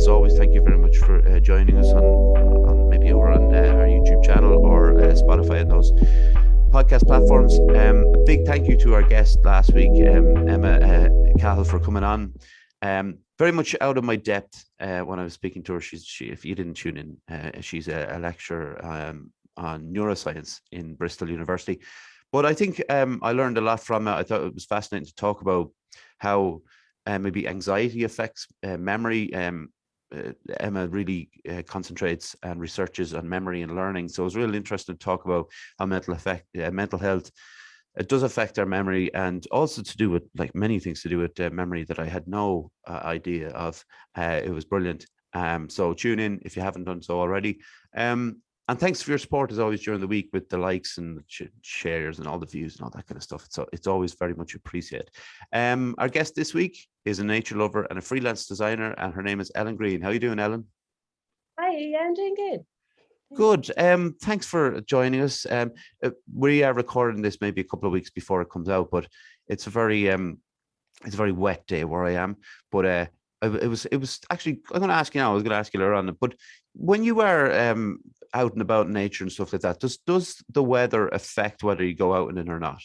as always, thank you very much for joining us on maybe over on our YouTube channel or Spotify and those podcast platforms. A big thank you to our guest last week, Emma Cahill, for coming on. Very much out of my depth when I was speaking to her. She if you didn't tune in, she's a lecturer on neuroscience in Bristol University. But I think I learned a lot from it. I thought it was fascinating to talk about how maybe anxiety affects memory. Emma really concentrates and researches on memory and learning. So it was really interesting to talk about how mental health it does affect our memory, and also to do with like many things to do with memory that I had no idea of. It was brilliant. So tune in if you haven't done so already. And thanks for your support as always during the week with the likes and the shares and all the views and all that kind of stuff. So it's always very much appreciated. Our guest this week is a nature lover and a freelance designer, and her name is Ellen Green. How are you doing, Ellen? Hi, yeah, I'm doing good. Good. Thanks for joining us. We are recording this maybe a couple of weeks before it comes out, but it's a very wet day where I am. But it was actually, I'm going to ask you now. I was going to ask you later on, but when you are out and about in nature and stuff like that, does the weather affect whether you go out in it or not?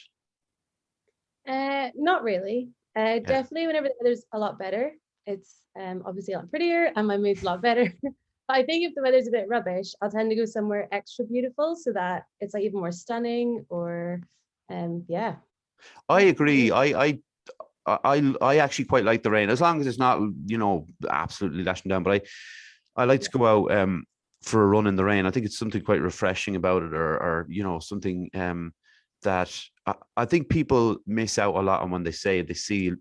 Not really. Yeah. Definitely whenever the weather's a lot better, it's obviously a lot prettier and my mood's a lot better. But I think if the weather's a bit rubbish, I'll tend to go somewhere extra beautiful so that it's like even more stunning or yeah. I agree. I actually quite like the rain, as long as it's not, absolutely lashing down. But I like to go out for a run in the rain. I think it's something quite refreshing about it, or something that I think people miss out a lot on when they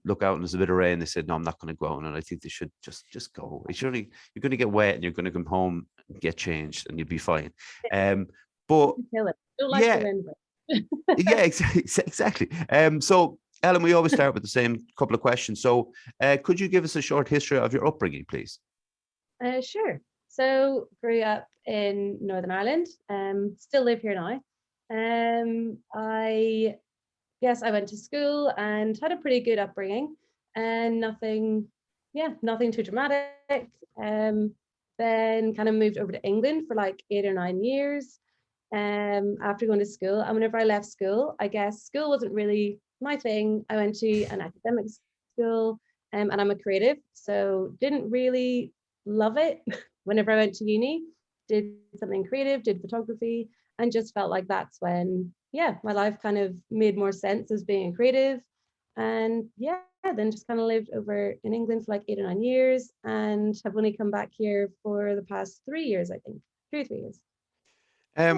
look out and there's a bit of rain. They said, no, I'm not going to go out, and I think they should just go. You're going to get wet and you're going to come home and get changed and you'll be fine. But don't like yeah, the wind, yeah, exactly. So Ellen, we always start with the same couple of questions. So could you give us a short history of your upbringing, please? Sure. So grew up in Northern Ireland, still live here now. I guess I went to school and had a pretty good upbringing, and nothing too dramatic. Then kind of moved over to England for like 8 or 9 years after going to school. And whenever I left school, I guess school wasn't really my thing. I went to an academic school, and I'm a creative, so didn't really love it. Whenever I went to uni, did something creative, did photography, and just felt like that's when, my life kind of made more sense as being a creative. And then just kind of lived over in England for like 8 or 9 years, and have only come back here for the past 3 years, I think, 2 or 3 years.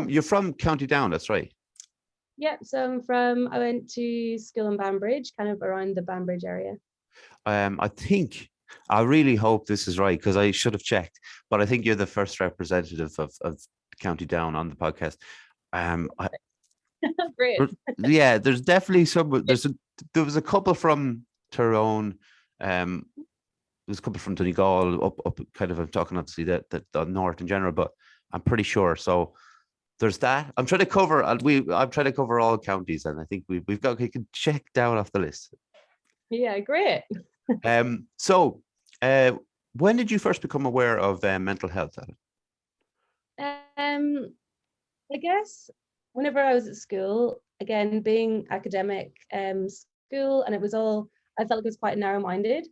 You're from County Down, that's right. Yeah, so I went to school in Banbridge, kind of around the Banbridge area. I really hope this is right, because I should have checked, but I think you're the first representative of County Down on the podcast. Great. Yeah, there's definitely there was a couple from Tyrone, there's a couple from Donegal up kind of, I'm talking obviously the north in general, but I'm pretty sure. So there's that. I'm trying to cover all counties, and I think we can check down off the list. Yeah, great. So when did you first become aware of mental health? I guess whenever I was at school, again, being academic school, and I felt like it was quite narrow-minded.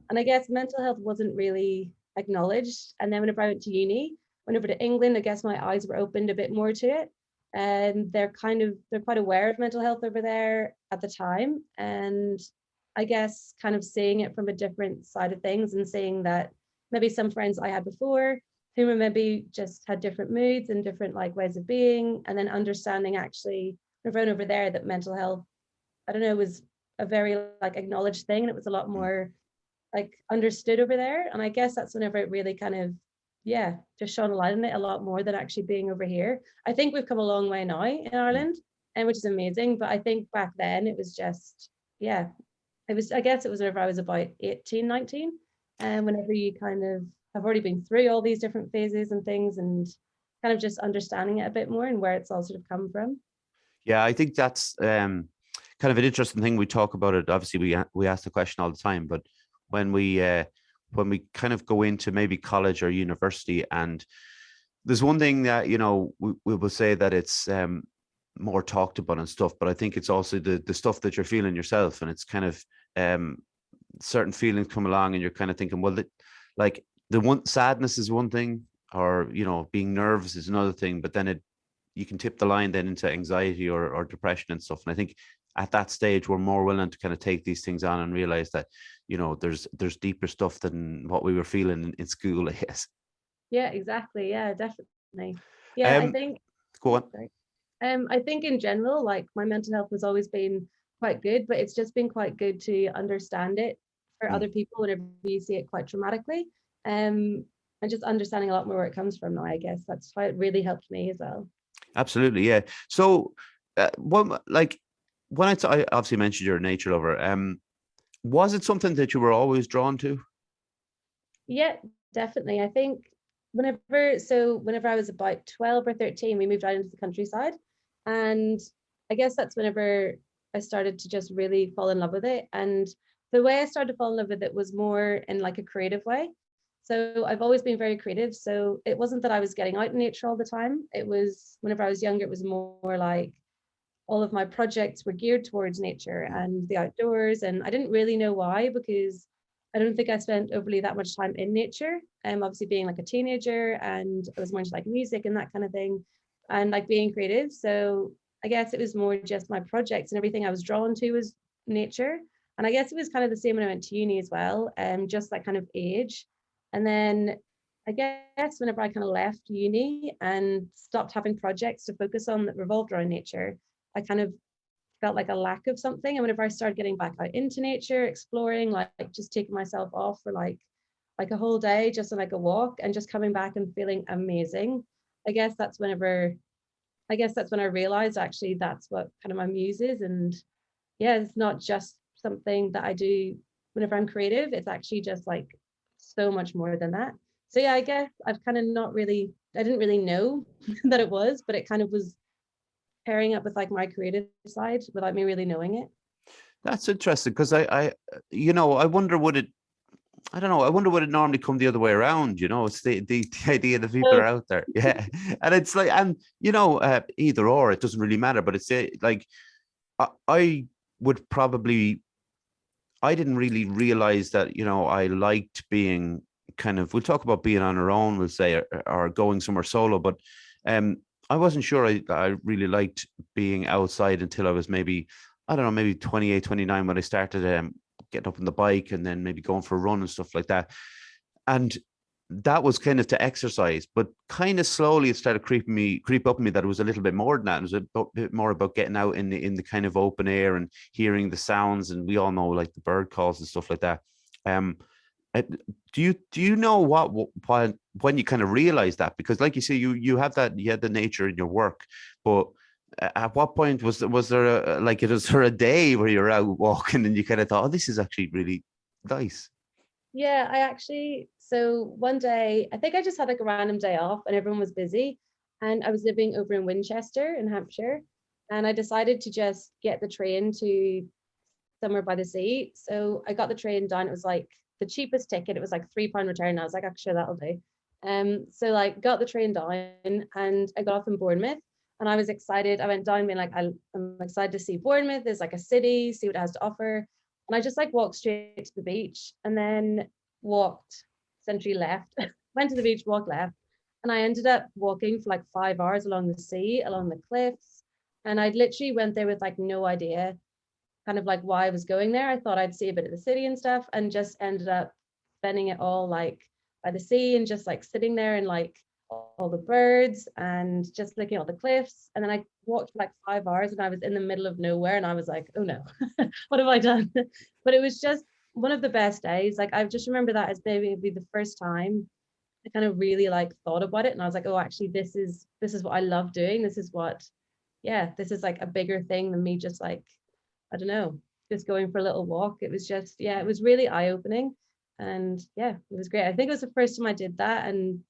And I guess mental health wasn't really acknowledged. And then whenever I went to uni, went over to England, I guess my eyes were opened a bit more to it. And they're quite aware of mental health over there at the time. And I guess kind of seeing it from a different side of things, and seeing that maybe some friends I had before who were maybe just had different moods and different like ways of being, and then understanding actually everyone over there that mental health, I don't know, was a very like acknowledged thing, and it was a lot more like understood over there. And I guess that's whenever it really kind of just shone a light on it a lot more than actually being over here. I think we've come a long way now in Ireland, and which is amazing, but I think back then it was just I guess it was whenever I was about 18, 19, and whenever you kind of have already been through all these different phases and things, and kind of just understanding it a bit more and where it's all sort of come from. Yeah, I think that's kind of an interesting thing. We talk about it. Obviously, we ask the question all the time, but when we when we kind of go into maybe college or university, and there's one thing that, you know, we will say that it's more talked about and stuff, but I think it's also the stuff that you're feeling yourself, and it's kind of certain feelings come along and you're kind of thinking, well, like the one sadness is one thing, or, you know, being nervous is another thing, but then you can tip the line then into anxiety or depression and stuff. And I think at that stage, we're more willing to kind of take these things on and realize that, you know, there's deeper stuff than what we were feeling in school, I guess. Yeah, exactly. Yeah, definitely. Yeah, I Um, think, Go on. sorry. I think in general, like my mental health has always been quite good, but it's just been quite good to understand it for Mm, other people whenever you see it quite traumatically. And just understanding a lot more where it comes from now, I guess that's why it really helped me as well. absolutely, yeah. So, like when I obviously mentioned you're a nature lover, was it something that you were always drawn to? Yeah, definitely. I think whenever I was about 12 or 13, we moved out into the countryside. And I guess that's whenever I started to just really fall in love with it. And the way I started to fall in love with it was more in like a creative way. So I've always been very creative. So it wasn't that I was getting out in nature all the time. It was whenever I was younger, it was more like all of my projects were geared towards nature Mm, and the outdoors. And I didn't really know why, because I don't think I spent overly that much time in nature. Obviously being like a teenager, and I was more into like music and that kind of thing, and like being creative. So I guess it was more just my projects and everything I was drawn to was nature. And I guess it was kind of the same when I went to uni as well, just that kind of age. And then I guess whenever I kind of left uni and stopped having projects to focus on that revolved around nature, I kind of felt like a lack of something. And whenever I started getting back out into nature, exploring, like just taking myself off for like a whole day, just on like a walk, and just coming back and feeling amazing. I guess that's whenever I guess that's when I realized actually that's what kind of my muse is. And yeah, it's not just something that I do whenever I'm creative. It's actually just like so much more than that. So yeah, I guess I've kind of not really I didn't really know that it was, but it kind of was pairing up with like my creative side without me really knowing it. that's interesting, because you know, I wonder, would it? I don't know. I wonder would it normally come the other way around. You know, it's the idea that people So are out there, yeah, and it's like, and you know, either or, it doesn't really matter. But it's like I would probably, I didn't really realize that, you know, I liked being kind of, we'll talk about being on our own, we'll say, or going somewhere solo, but um, I wasn't sure I really liked being outside until I was maybe, I don't know, maybe 28, 29, when I started getting up on the bike and then maybe going for a run and stuff like that. And that was kind of to exercise, but kind of slowly it started creep up me that it was a little bit more than that. It was bit more about getting out in the kind of open air and hearing the sounds, and we all know like the bird calls and stuff like that. Um, uh, do you know when you kind of realize that? Because like you say, you have that, you had the nature in your work, but at what point was there like, was there a day where you're out walking and you kind of thought, oh, this is actually really nice? yeah, I actually so one day I think I just had like a random day off and everyone was busy, and I was living over in Winchester in Hampshire, and I decided to just get the train to somewhere by the sea. So I got the train down. It was like the cheapest ticket. It was like £3 return. I was like, actually, that'll do. So like got the train down and I got off in Bournemouth, and I was excited. I went down being like, I'm excited to see Bournemouth. There's like a city, see what it has to offer. And I just like walked straight to the beach and then walked century left, went to the beach, walked left. And I ended up walking for like 5 hours along the sea, along the cliffs. And I literally went there with like no idea kind of like why I was going there. I thought I'd see a bit of the city and stuff, and just ended up spending it all like by the sea and just like sitting there and like all the birds and just looking at all the cliffs. And then I walked for like 5 hours and I was in the middle of nowhere and I was like, oh no, what have I done? But it was just one of the best days. Like I just remember that as maybe the first time I kind of really like thought about it, and I was like, oh, actually this is what I love doing. This is what, yeah, this is like a bigger thing than me just like, I don't know, just going for a little walk. It was just, yeah, it was really eye-opening. And yeah, it was great. I think it was the first time I did that. And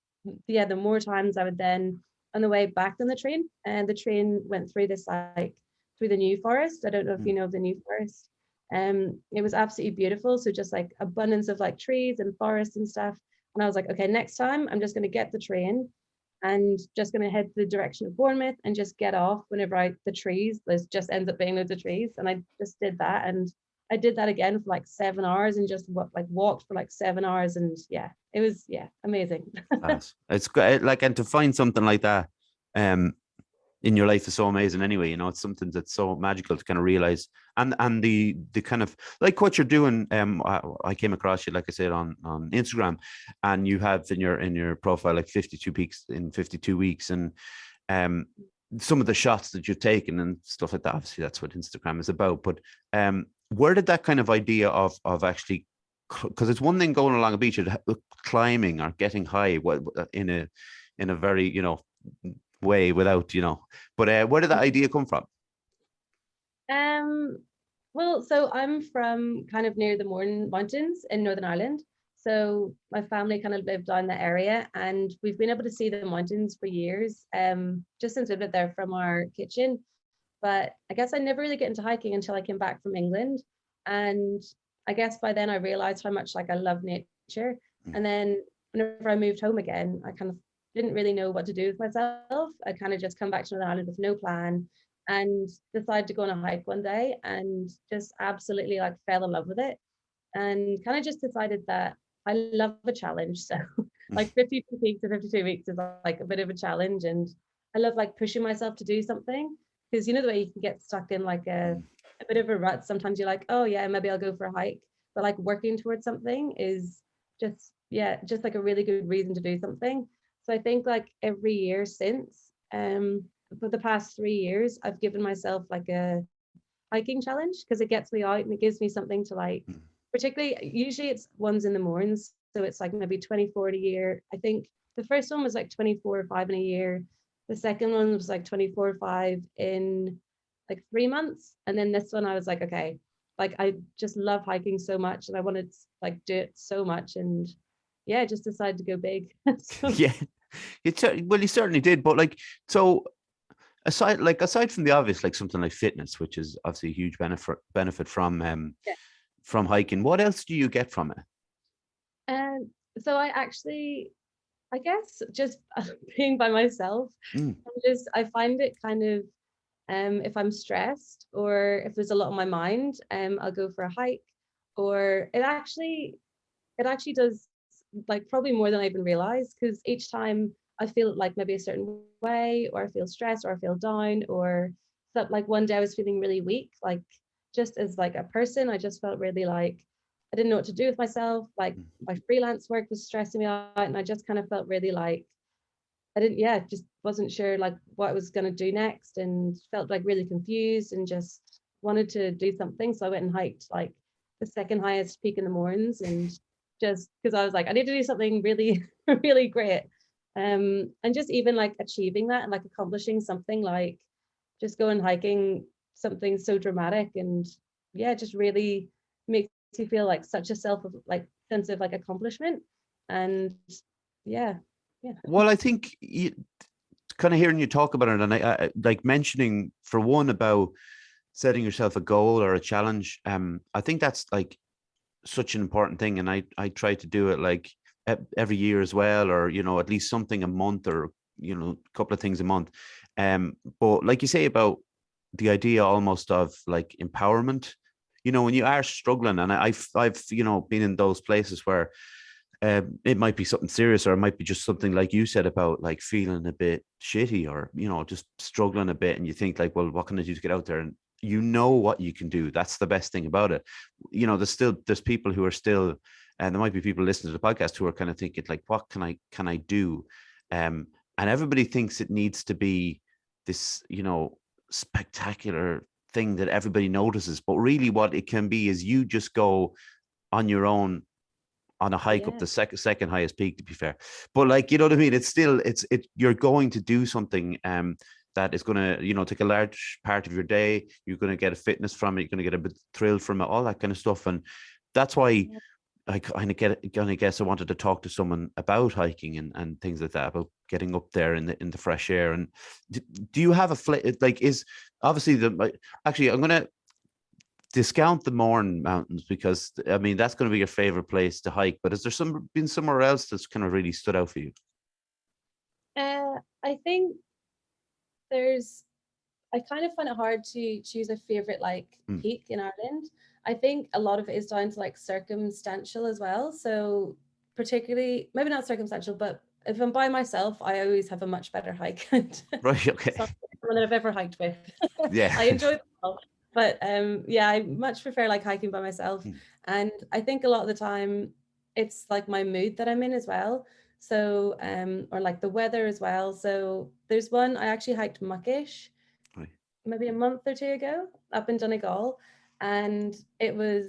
yeah, the more times I would then on the way back on the train, and the train went through this like through the New Forest. I don't know if you know of the New Forest. It was absolutely beautiful. So just like abundance of like trees and forests and stuff. And I was like, okay, next time I'm just going to get the train and just going to head to the direction of Bournemouth and just get off whenever the trees, there's just ends up being loads of trees. And I just did that. And I did that again for like 7 hours and just walked for like 7 hours. And yeah, it was, amazing. It's great. Like, and to find something like that, in your life is so amazing anyway. It's something that's so magical to kind of realize, and the kind of like what you're doing. I came across you, like I said, on Instagram, and you have in your profile like 52 weeks in 52 weeks, and some of the shots that you've taken and stuff like that. Obviously that's what Instagram is about, but where did that kind of idea of actually, because it's one thing going along a beach, climbing or getting high in a very way without but where did that idea come from? Well, so I'm from kind of near the Mourne Mountains in Northern Ireland, so my family kind of lived down the area, and we've been able to see the mountains for years, just since we lived there from our kitchen. But I guess I never really get into hiking until I came back from England, and I guess by then I realized how much like I love nature. And then whenever I moved home again, I kind of didn't really know what to do with myself. I kind of just come back to Northern Ireland with no plan and decided to go on a hike one day and just absolutely like fell in love with it, and kind of just decided that I love a challenge. So like 52 weeks to 52 weeks is like a bit of a challenge, and I love like pushing myself to do something, because the way you can get stuck in like a bit of a rut. Sometimes you're like, oh yeah, maybe I'll go for a hike, but like working towards something is just like a really good reason to do something. So I think like every year since, for the past 3 years, I've given myself like a hiking challenge, because it gets me out and it gives me something to like, particularly usually it's ones in the mornings. So it's like maybe 24 a year. I think the first one was like 24 or 5 in a year. The second one was like 24 or 5 in like 3 months. And then this one I was like, okay, like I just love hiking so much and I wanted to like do it so much. And yeah, I just decided to go big. So, Yeah, well, you certainly did. But like, so aside from the obvious, like something like fitness, which is obviously a huge benefit from hiking, what else do you get from it? So I guess just being by myself, I find it kind of, if I'm stressed or if there's a lot on my mind, I'll go for a hike, or it actually does like probably more than I even realize, because each time I feel like maybe a certain way, or I feel stressed, or I feel down, or that like one day I was feeling really weak, like just as like a person, I just felt really like I didn't know what to do with myself. Like my freelance work was stressing me out, and I just kind of felt really like I didn't, just wasn't sure like what I was going to do next, and felt like really confused and just wanted to do something. So I went and hiked like the second highest peak in the Mournes, and just because I was like, I need to do something really, really great. And just even like achieving that and like accomplishing something like just going hiking, something so dramatic, and just really makes you feel like such a sense of like accomplishment. And yeah. Well, I think kind of hearing you talk about it, and I like mentioning for one about setting yourself a goal or a challenge. I think that's like such an important thing, and I try to do it like every year as well, or at least something a month, or a couple of things a month. But like you say about the idea almost of like empowerment, when you are struggling, and I've been in those places where it might be something serious, or it might be just something like you said about like feeling a bit shitty, or just struggling a bit, and you think like, well, what can I do to get out there? And what you can do. That's the best thing about it. There's people who are still, and there might be people listening to the podcast who are kind of thinking like, what can I do? And everybody thinks it needs to be this spectacular thing that everybody notices, but really what it can be is you just go on your own on a hike up the second highest peak, to be fair. But like, you know what I mean? It's still, you're going to do something that is going to, take a large part of your day. You're going to get a fitness from it. You're going to get a bit thrill from it, all that kind of stuff. And that's why I kind of guess I wanted to talk to someone about hiking and things like that, about getting up there in the fresh air. And do you have is obviously actually, I'm going to, discount the Mourne Mountains, because I mean that's going to be your favorite place to hike. But has there been somewhere else that's kind of really stood out for you? I think there's I kind of find it hard to choose a favorite like Mm. peak in Ireland. I think a lot of it is down to like circumstantial as well. So particularly, maybe not circumstantial, but if I'm by myself, I always have a much better hike and Right. Okay. someone that I've ever hiked with. Yeah. I enjoy them all. But yeah, I much prefer like hiking by myself. Mm. And I think a lot of the time it's like my mood that I'm in as well. So or like the weather as well. So there's one I actually hiked Muckish Right. maybe a month or two ago up in Donegal, and it was,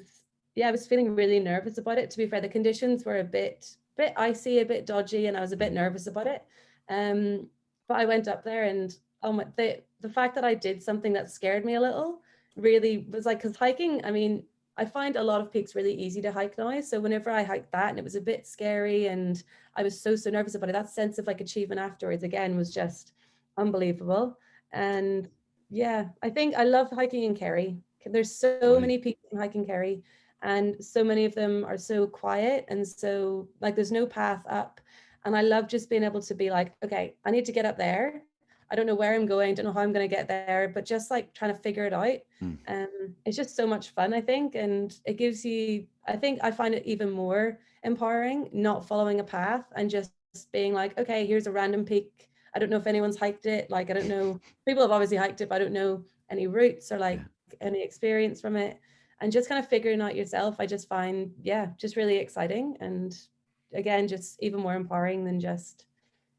yeah, I was feeling really nervous about it. To be fair, the conditions were a bit icy, a bit dodgy, and I was a bit Mm. nervous about it. Um, but I went up there, and oh my, the fact that I did something that scared me a little really was like, because hiking, I mean, I find a lot of peaks really easy to hike now. So whenever I hiked that and it was a bit scary and I was so nervous about it, that sense of like achievement afterwards again was just unbelievable. And yeah, I think I love hiking in Kerry. There's so Right. many people in hiking Kerry, and so many of them are so quiet and so like there's no path up. And I love just being able to be like, okay, I need to get up there. I don't know where I'm going, don't know how I'm going to get there, but just like trying to figure it out. Mm. It's just so much fun, I think, and it gives you. I think I find it even more empowering not following a path and just being like, okay, here's a random peak. I don't know if anyone's hiked it. Like, I don't know, people have obviously hiked it, but I don't know any routes or like Yeah. any experience from it. And just kind of figuring out yourself, I just find, yeah, just really exciting. And again, just even more empowering than just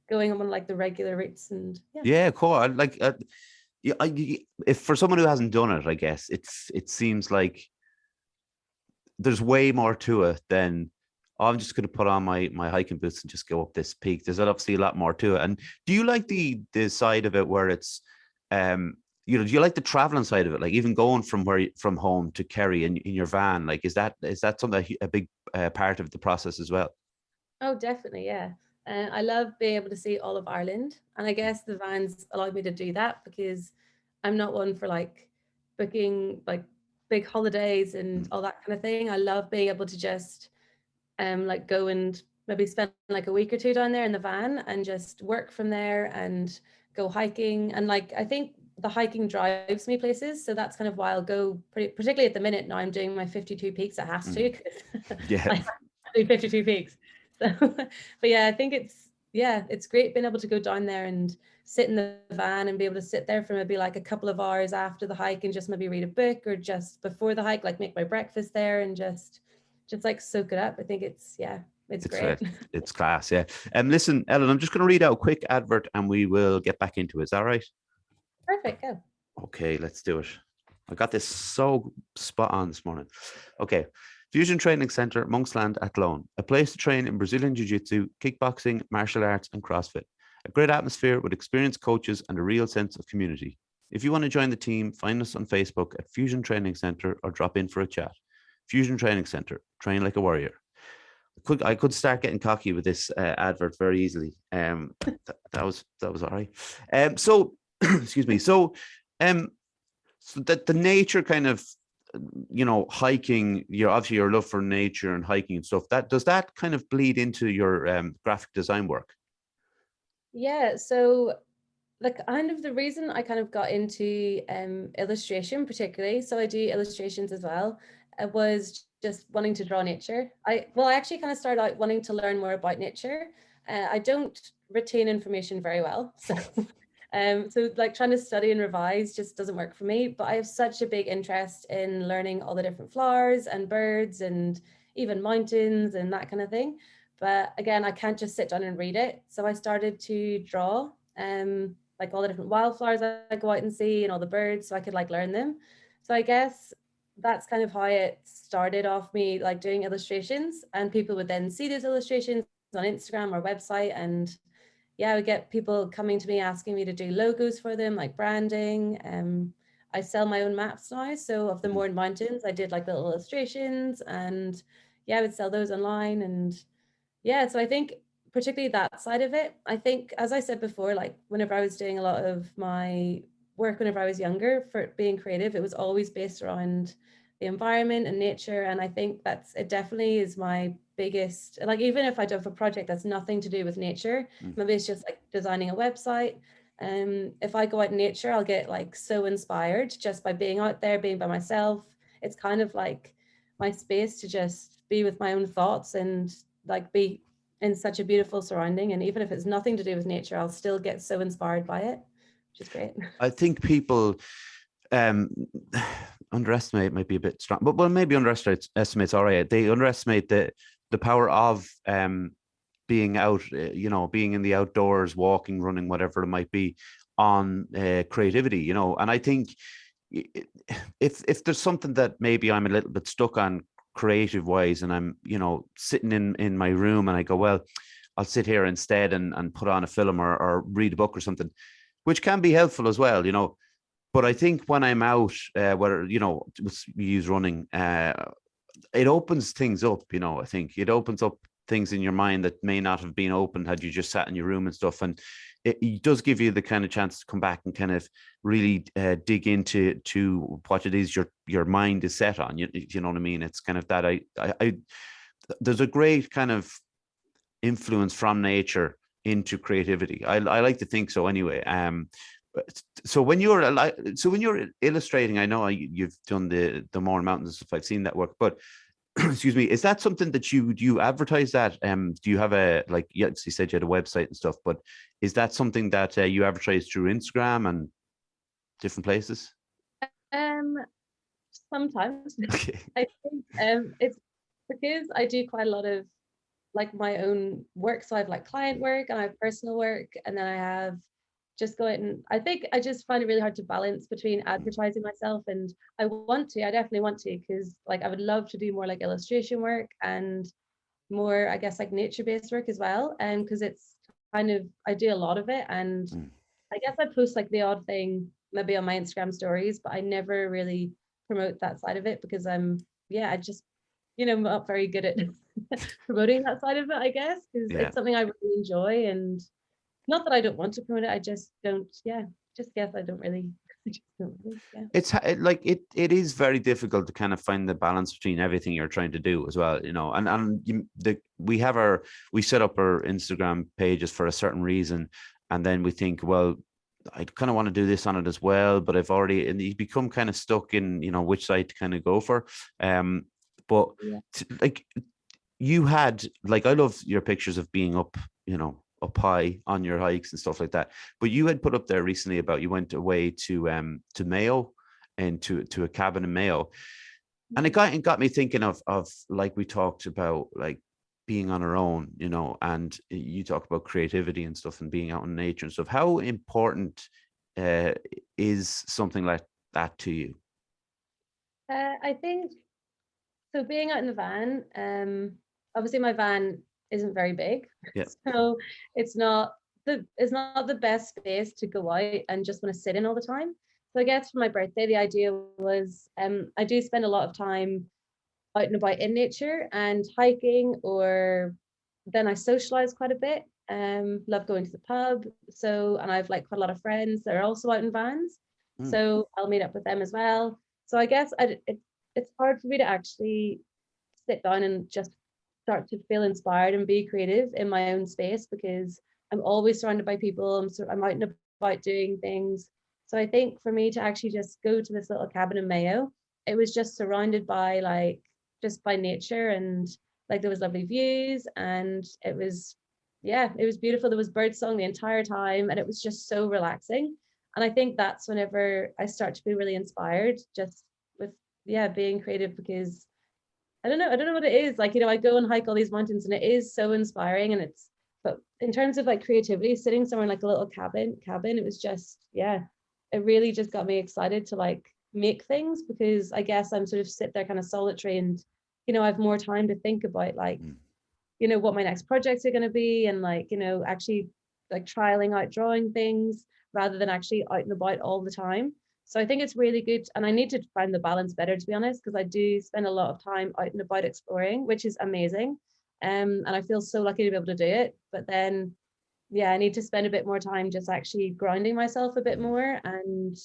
going on like the regular routes. And yeah. Yeah. Cool. I like. Yeah. If for someone who hasn't done it, I guess it seems like there's way more to it than, oh, I'm just going to put on my hiking boots and just go up this peak. There's obviously a lot more to it. And do you like the side of it where it's, do you like the traveling side of it? Like even going from home to Kerry in your van, like is that something, a big part of the process as well? Oh, definitely. Yeah. I love being able to see all of Ireland. And I guess the vans allowed me to do that because I'm not one for like booking like big holidays and Mm. all that kind of thing. I love being able to just like go and maybe spend like a week or two down there in the van and just work from there and go hiking. And like I think the hiking drives me places. So that's kind of why I'll go particularly at the minute now I'm doing my 52 peaks. It has to Mm. because Yeah. I have to do 52 peaks. So but yeah, I think it's great being able to go down there and sit in the van and be able to sit there for maybe like a couple of hours after the hike and just maybe read a book, or just before the hike, like make my breakfast there and just like soak it up. I think it's It's great. it's class. Yeah. Listen, Ellen, I'm just going to read out a quick advert and we will get back into it. Is that right? Perfect. Go. Okay, let's do it. I got this so spot on this morning. Okay. Fusion Training Center, Monksland, Athlone, a place to train in Brazilian Jiu-Jitsu, kickboxing, martial arts, and CrossFit. A great atmosphere with experienced coaches and a real sense of community. If you want to join the team, find us on Facebook at Fusion Training Center or drop in for a chat. Fusion Training Center, train like a warrior. I could start getting cocky with this advert very easily. That was all right. So excuse me. So that the nature kind of, hiking, obviously your love for nature and hiking and stuff, that does that kind of bleed into your graphic design work? Yeah. So like kind of the reason I kind of got into illustration particularly, so I do illustrations as well, was just wanting to draw nature. I actually kind of started out wanting to learn more about nature. I don't retain information very well, so so like trying to study and revise just doesn't work for me. But I have such a big interest in learning all the different flowers and birds and even mountains and that kind of thing. But again, I can't just sit down and read it. So I started to draw. Like all the different wildflowers I go out and see and all the birds so I could like learn them. So I guess that's kind of how it started off, me like doing illustrations, and people would then see those illustrations on Instagram or website, and yeah, I would get people coming to me asking me to do logos for them, like branding. I sell my own maps now, so of the Mhm. Mourne Mountains I did like little illustrations, and yeah, I would sell those online. And yeah, so I think particularly that side of it, I think, as I said before, like whenever I was doing a lot of my work whenever I was younger for being creative, it was always based around the environment and nature. And I think it definitely is my biggest, like, even if I do have a project that's nothing to do with nature, maybe it's just like designing a website. If I go out in nature, I'll get like so inspired just by being out there, being by myself. It's kind of like my space to just be with my own thoughts and like be in such a beautiful surrounding. And even if it's nothing to do with nature, I'll still get so inspired by it, which is great. I think people underestimate might be a bit strong, but well, maybe underestimate's all right. They underestimate the power of being out, being in the outdoors, walking, running, whatever it might be, on creativity, and I think if there's something that maybe I'm a little bit stuck on creative wise, and I'm sitting in my room and I go, well, I'll sit here instead and put on a film or read a book or something, which can be helpful as well, but I think when I'm out, where we use running, it opens things up. I think it opens up things in your mind that may not have been open had you just sat in your room and stuff. And it does give you the kind of chance to come back and kind of really dig into what it is your mind is set on. You know what I mean? It's kind of that I there's a great kind of influence from nature into creativity. I like to think so anyway. So when you're illustrating, I know you've done the Mourne Mountains stuff. I've seen that work, but excuse me, is that something that you advertise that? Do you have you said you had a website and stuff, but is that something that you advertise through Instagram and different places? Sometimes. Okay. I think it's because I do quite a lot of like my own work. So I have like client work and I have personal work, and then I have just go out, and I think I just find it really hard to balance between advertising myself, and I definitely want to, because like I would love to do more like illustration work and more, I guess, like nature-based work as well. And because it's kind of, I do a lot of it, and I guess I post like the odd thing maybe on my Instagram stories, but I never really promote that side of it because I just, I'm not very good at promoting that side of it, I guess, because it's something I really enjoy. And not that I don't want to promote it, I just don't, just guess I don't really, It's like it is very difficult to kind of find the balance between everything you're trying to do as well, we set up our Instagram pages for a certain reason, and then we think, well, I kind of want to do this on it as well, but and you become kind of stuck in which side to kind of go for. But like you had, like, I love your pictures of being up up high on your hikes and stuff like that, but you had put up there recently about you went away to Mayo and to a cabin in Mayo, and it got me thinking of like we talked about, like being on our own, and you talk about creativity and stuff and being out in nature and stuff. How important is something like that to you? I think so. Being out in the van, obviously my van isn't very big, so it's not the best space to go out and just want to sit in all the time. So I guess for my birthday, the idea was I do spend a lot of time out and about in nature and hiking, or then I socialize quite a bit. Love going to the pub. And I've like quite a lot of friends that are also out in vans. So I'll meet up with them as well. So I guess it's hard for me to actually sit down and just start to feel inspired and be creative in my own space, because I'm always surrounded by people. I'm out and about doing things. So I think for me to actually just go to this little cabin in Mayo, it was just surrounded by just by nature, and like there was lovely views, and it was beautiful. There was bird song the entire time, and it was just so relaxing. And I think that's whenever I start to be really inspired, just with being creative, because I don't know what it is. Like, I go and hike all these mountains and it is so inspiring, but in terms of like creativity, sitting somewhere in like a little cabin, it was just, it really just got me excited to like make things, because I guess I'm sort of sit there kind of solitary, and, I have more time to think about like, what my next projects are going to be, and like, actually like trialing out drawing things rather than actually out and about all the time. So I think it's really good, and I need to find the balance better, to be honest, because I do spend a lot of time out and about exploring, which is amazing. And I feel so lucky to be able to do it. But then, I need to spend a bit more time just actually grounding myself a bit more and,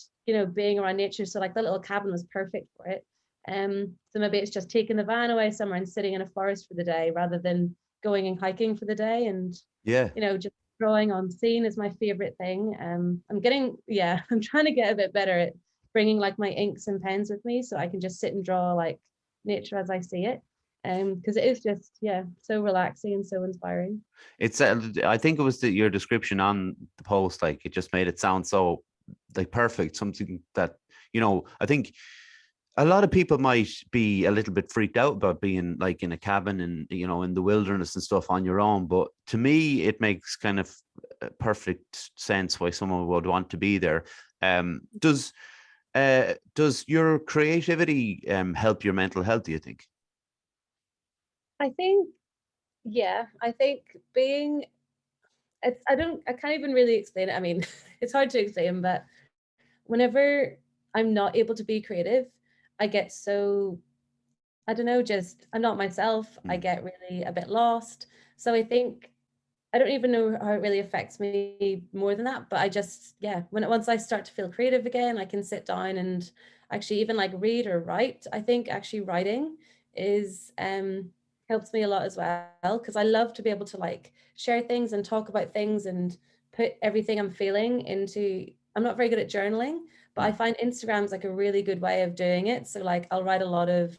being around nature. So like the little cabin was perfect for it. So maybe it's just taking the van away somewhere and sitting in a forest for the day rather than going and hiking for the day. And, Yeah. just drawing on scene is my favorite thing. I'm trying to get a bit better at bringing like my inks and pens with me so I can just sit and draw like nature as I see it. Because it is just, so relaxing and so inspiring. It's I think it was your description on the post, like it just made it sound so like perfect, something that, I think a lot of people might be a little bit freaked out about being like in a cabin and, in the wilderness and stuff on your own. But to me, it makes kind of perfect sense why someone would want to be there. Does your creativity help your mental health, do you think? I think, I think I can't even really explain it. I mean, it's hard to explain, but whenever I'm not able to be creative, I get so, I don't know, just I'm not myself. I get really a bit lost. So I think I don't even know how it really affects me more than that, but I just, once I start to feel creative again, I can sit down and actually even like read or write. I think actually writing is helps me a lot as well, because I love to be able to like share things and talk about things and put everything I'm feeling into. I'm not very good at journaling, but I find Instagram's like a really good way of doing it. So like I'll write a lot of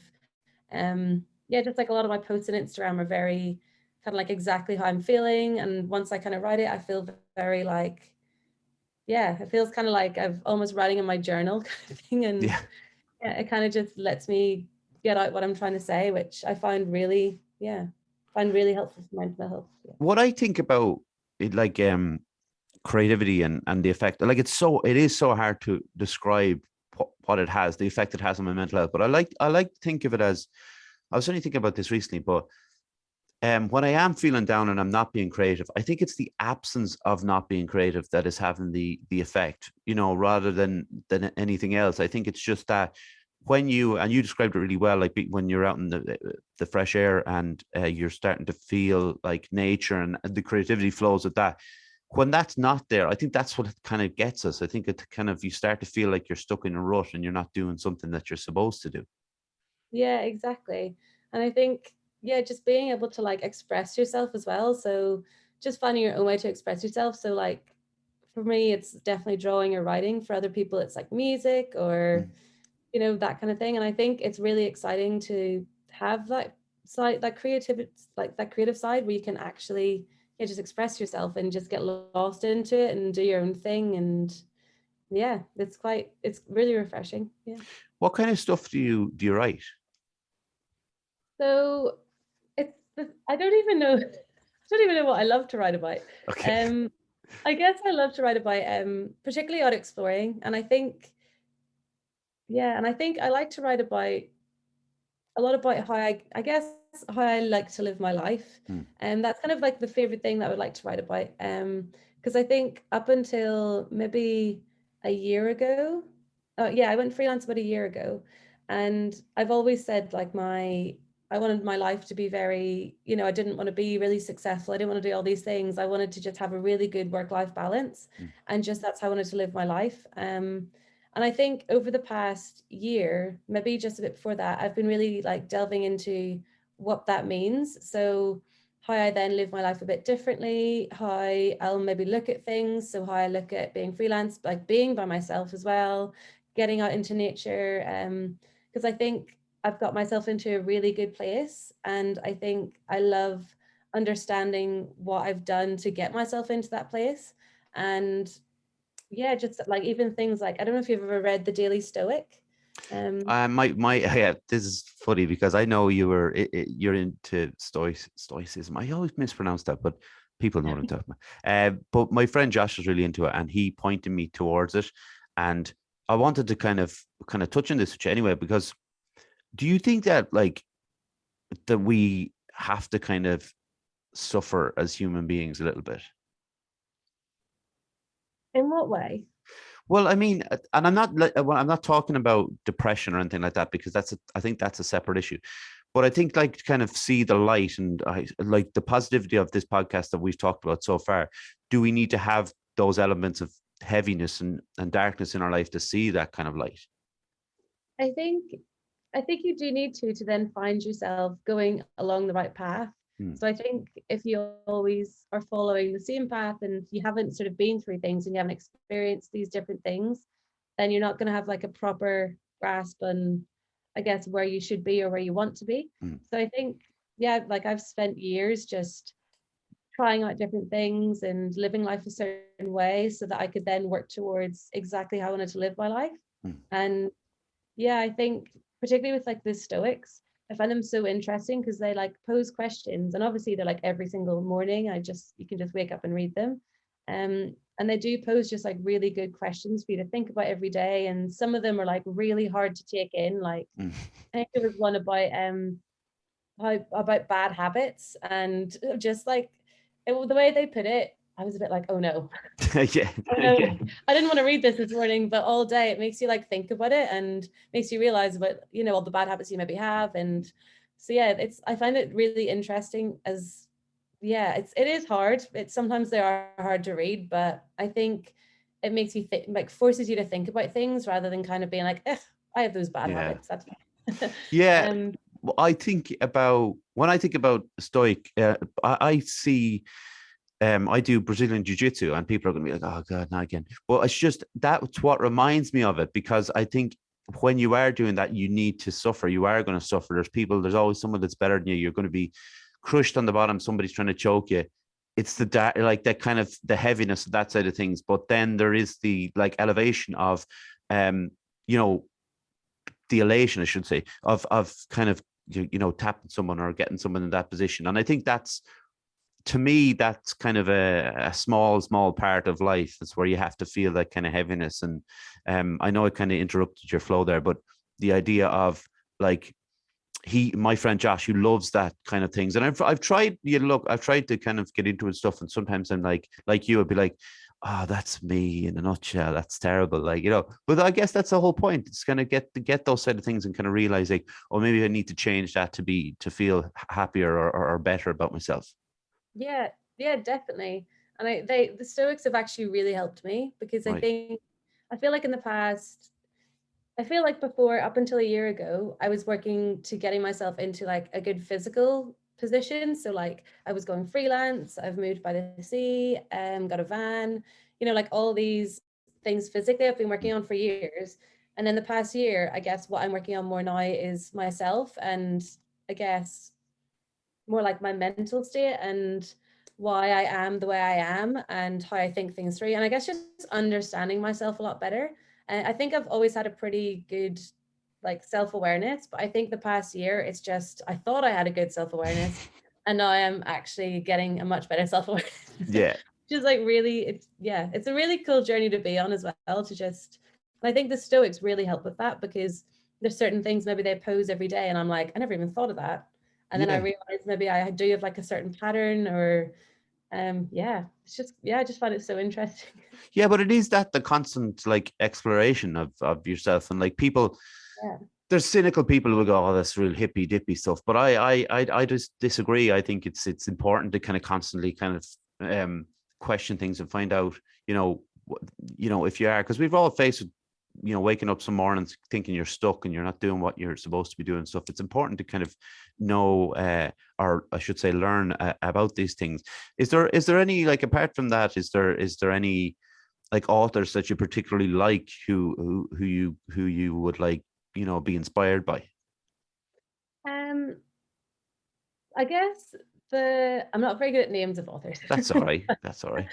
just like a lot of my posts on Instagram are very kind of like exactly how I'm feeling. And once I kind of write it, I feel very like, it feels kind of like I've almost writing in my journal kind of thing. And it kind of just lets me get out what I'm trying to say, which I find really, helpful for mental health. Yeah. What I think about it, like creativity and the effect, like it is so hard to describe what it has, the effect it has on my mental health. But I like to think of it as, I was only thinking about this recently, but when I am feeling down and I'm not being creative, I think it's the absence of not being creative that is having the effect, rather than anything else. I think it's just that when you described it really well, like when you're out in the fresh air and you're starting to feel like nature and the creativity flows with that. When that's not there, I think that's what it kind of gets us. I think it kind of, you start to feel like you're stuck in a rut and you're not doing something that you're supposed to do. Yeah, exactly. And I think, just being able to like express yourself as well. So just finding your own way to express yourself. So like for me, it's definitely drawing or writing. For other people, it's like music or, that kind of thing. And I think it's really exciting to have that side, that creativity, like that creative side where you can actually just express yourself and just get lost into it and do your own thing. And it's really refreshing. Yeah. What kind of stuff do you write? So I don't even know. I don't even know what I love to write about. Okay. I guess I love to write about particularly out exploring, and I think I like to write about a lot about how I guess how I like to live my life. And that's kind of like the favorite thing that I would like to write about. Because I think up until maybe a year ago, I went freelance about a year ago, and I've always said like I wanted my life to be very, I didn't want to be really successful. I didn't want to do all these things. I wanted to just have a really good work-life balance, and just that's how I wanted to live my life. And I think over the past year, maybe just a bit before that, I've been really like delving into what that means. So how I then live my life a bit differently, how I'll maybe look at things. So how I look at being freelance, like being by myself as well, getting out into nature. Because I think I've got myself into a really good place. And I think I love understanding what I've done to get myself into that place. And just like even things like, I don't know if you've ever read the Daily Stoic. My yeah, this is funny because I know you're into stoicism. I always mispronounce that, but people know what I'm talking about. But my friend Josh is really into it, and he pointed me towards it, and I wanted to kind of touch on this with you anyway, because do you think that like that we have to kind of suffer as human beings a little bit? In what way? Well, I mean, and I'm not talking about depression or anything like that, because I think that's a separate issue. But I think like to kind of see the light and I like the positivity of this podcast that we've talked about so far. Do we need to have those elements of heaviness and darkness in our life to see that kind of light? I think I think you do need to then find yourself going along the right path. So I think if you always are following the same path and you haven't sort of been through things and you haven't experienced these different things, then you're not going to have like a proper grasp on, I guess, where you should be or where you want to be. So I think, yeah, like I've spent years just trying out different things and living life a certain way so that I could then work towards exactly how I wanted to live my life. And yeah, I think particularly with like the Stoics, I find them so interesting because they like pose questions, and obviously they're like every single morning. You can just wake up and read them. And they do pose just like really good questions for you to think about every day. And some of them are like really hard to take in. Like I think there was one about about bad habits, and just like the way they put it, I was a bit like, oh no. Yeah. Oh no, I didn't want to read this morning, but all day it makes you like think about it and makes you realize about, all the bad habits you maybe have. And so yeah, I find it really interesting as, yeah, it is hard. Sometimes they are hard to read, but I think it makes you think, like forces you to think about things rather than kind of being like, I have those bad Yeah. habits. That's fine. Yeah. Well, when I think about Stoic, I see, I do Brazilian jiu-jitsu, and people are going to be like, oh God, not again. Well, it's just that's what reminds me of it, because I think when you are doing that, you need to suffer. You are going to suffer. There's always someone that's better than you. You're going to be crushed on the bottom. Somebody's trying to choke you. It's like that kind of the heaviness of that side of things. But then there is the like elevation of, you know, the elation, I should say, of kind of tapping someone or getting someone in that position. And I think that's, to me, that's kind of a small part of life. That's where you have to feel that kind of heaviness. And I know it kind of interrupted your flow there, but the idea of like my friend Josh, who loves that kind of things, and I've tried, I've tried to kind of get into it and stuff, and sometimes I'm like you, I'd be like, oh, that's me in a nutshell. That's terrible. But I guess that's the whole point. It's kind of get those side of things and kind of realize like, oh, maybe I need to change that to feel happier or better about myself. Yeah, definitely. And the Stoics have actually really helped me because Right. I feel like in the past, I feel like before, up until a year ago, I was working to getting myself into like a good physical position. So like I was going freelance, I've moved by the sea, got a van, like all these things physically I've been working on for years. And then the past year, I guess what I'm working on more now is myself, and I guess more like my mental state and why I am the way I am and how I think things through. And I guess just understanding myself a lot better. And I think I've always had a pretty good like self-awareness, but I think the past year it's just I thought I had a good self-awareness, and now I'm actually getting a much better self-awareness. Yeah. Just like really, it's a really cool journey to be on as well, to just, and I think the Stoics really help with that because there's certain things maybe they pose every day and I'm like, I never even thought of that. And then I Yeah. realized maybe I do have like a certain pattern or it's just, I just find it so interesting. Yeah, but it is that the constant like exploration of yourself, and like people, Yeah. there's cynical people who will go, oh, that's real hippy dippy stuff. But I just disagree. I think it's important to kind of constantly kind of question things and find out, if you are, because we've all faced with, waking up some mornings thinking you're stuck and you're not doing what you're supposed to be doing stuff. It's important to kind of know, or I should say, learn about these things. Is there any, like, apart from that, is there any like authors that you particularly like who you would like, be inspired by? Um, I guess I'm not very good at names of authors. That's all right. That's all right.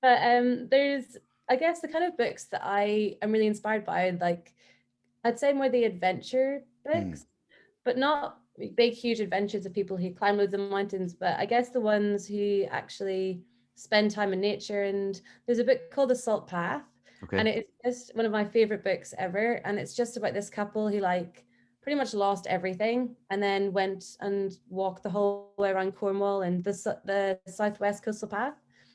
But there's, I guess, the kind of books that I am really inspired by, like I'd say more the adventure books, but not big, huge adventures of people who climb loads of mountains, but I guess the ones who actually spend time in nature. And there's a book called The Salt Path, Okay. and it's just one of my favorite books ever. And it's just about this couple who like pretty much lost everything and then went and walked the whole way around Cornwall and the Southwest Coastal Path.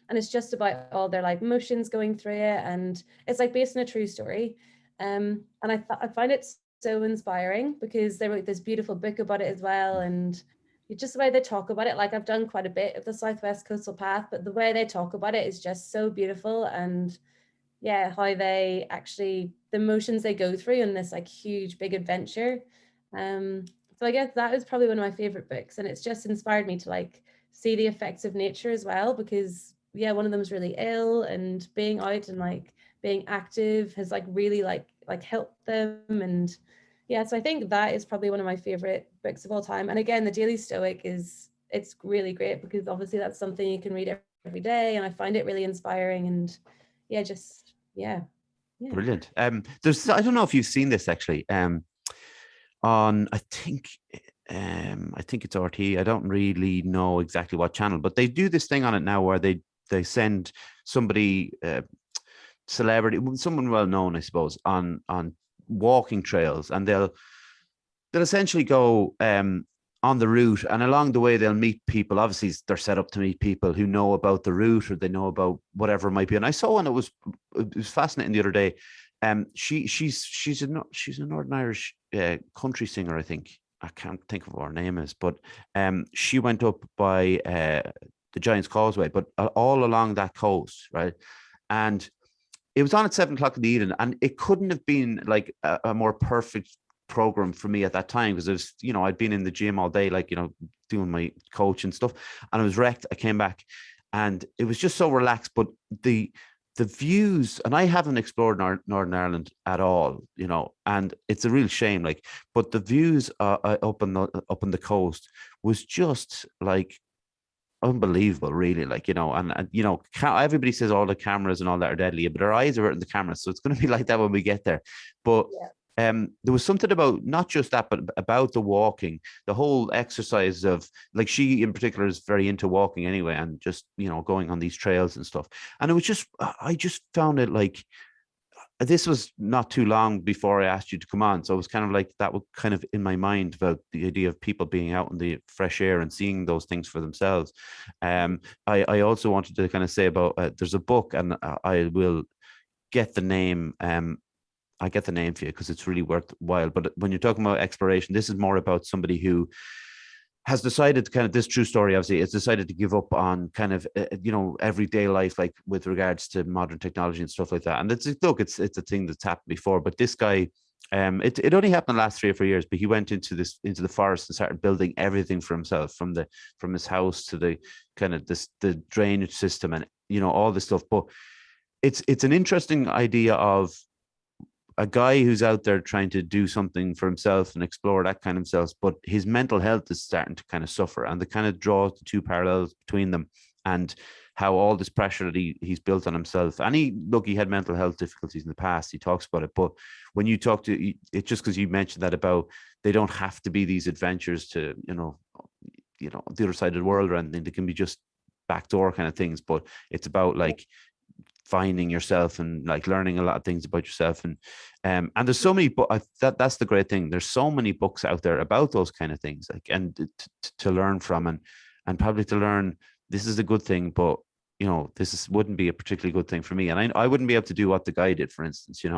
And it's just about all their like emotions going through it. And it's like based on a true story. And I find it so inspiring because they wrote this beautiful book about it as well. And just the way they talk about it, like I've done quite a bit of the Southwest Coastal Path, but the way they talk about it is just so beautiful. And yeah, how they actually, the emotions they go through in this like huge big adventure. So I guess that is probably one of my favorite books, and it's just inspired me to like see the effects of nature as well, because yeah, one of them is really ill, and being out and like being active has like really like helped them. And yeah, so I think that is probably one of my favorite books of all time. And again, the Daily Stoic it's really great, because obviously that's something you can read every day, and I find it really inspiring. And yeah, just yeah. Brilliant. There's, I don't know if you've seen this actually. On I think it's RT. I don't really know exactly what channel, but they do this thing on it now where they send somebody, celebrity, someone well known, I suppose, on walking trails, and they'll essentially go on the route, and along the way they'll meet people. Obviously, they're set up to meet people who know about the route, or they know about whatever it might be. And I saw one, it was fascinating the other day. She's a Northern Irish country singer, I think. I can't think of what her name is, but she went up by the Giant's Causeway, but all along that coast, right? And it was on at 7 o'clock in the evening, and it couldn't have been like a more perfect program for me at that time, because it was, I'd been in the gym all day, like, doing my coach and stuff, and I was wrecked. I came back and it was just so relaxed. But the views, and I haven't explored Northern Ireland at all, and it's a real shame, like, but the views up on the coast was just like unbelievable, really, like, and everybody says all the cameras and all that are deadly, but our eyes are in the cameras, so it's going to be like that when we get there. But there was something about not just that, but about the walking, the whole exercise of, like, she in particular is very into walking anyway, and just going on these trails and stuff. And it was just, I just found it like, this was not too long before I asked you to come on, so it was kind of like that was kind of in my mind about the idea of people being out in the fresh air and seeing those things for themselves. I also wanted to kind of say about there's a book, and I will get the name. I get the name for you because it's really worthwhile. But when you're talking about exploration, this is more about somebody who has decided to kind of, this true story, obviously, has decided to give up on kind of, everyday life, like with regards to modern technology and stuff like that. And it's a thing that's happened before. But this guy, it only happened the last 3 or 4 years, but he went into the forest and started building everything for himself, from his house to the kind of the drainage system, and all this stuff. But it's an interesting idea of a guy who's out there trying to do something for himself and explore that kind of self, but his mental health is starting to kind of suffer, and they kind of draw the two parallels between them, and how all this pressure that he's built on himself. And he had mental health difficulties in the past. He talks about it, but when you talk to it, just because you mentioned that about, they don't have to be these adventures to the other side of the world or anything. They can be just backdoor kind of things, but it's about like finding yourself and like learning a lot of things about yourself. And there's so many, but that's the great thing. There's so many books out there about those kind of things, like, and to learn from, and probably to learn, this is a good thing, but wouldn't be a particularly good thing for me. And I wouldn't be able to do what the guy did, for instance, Have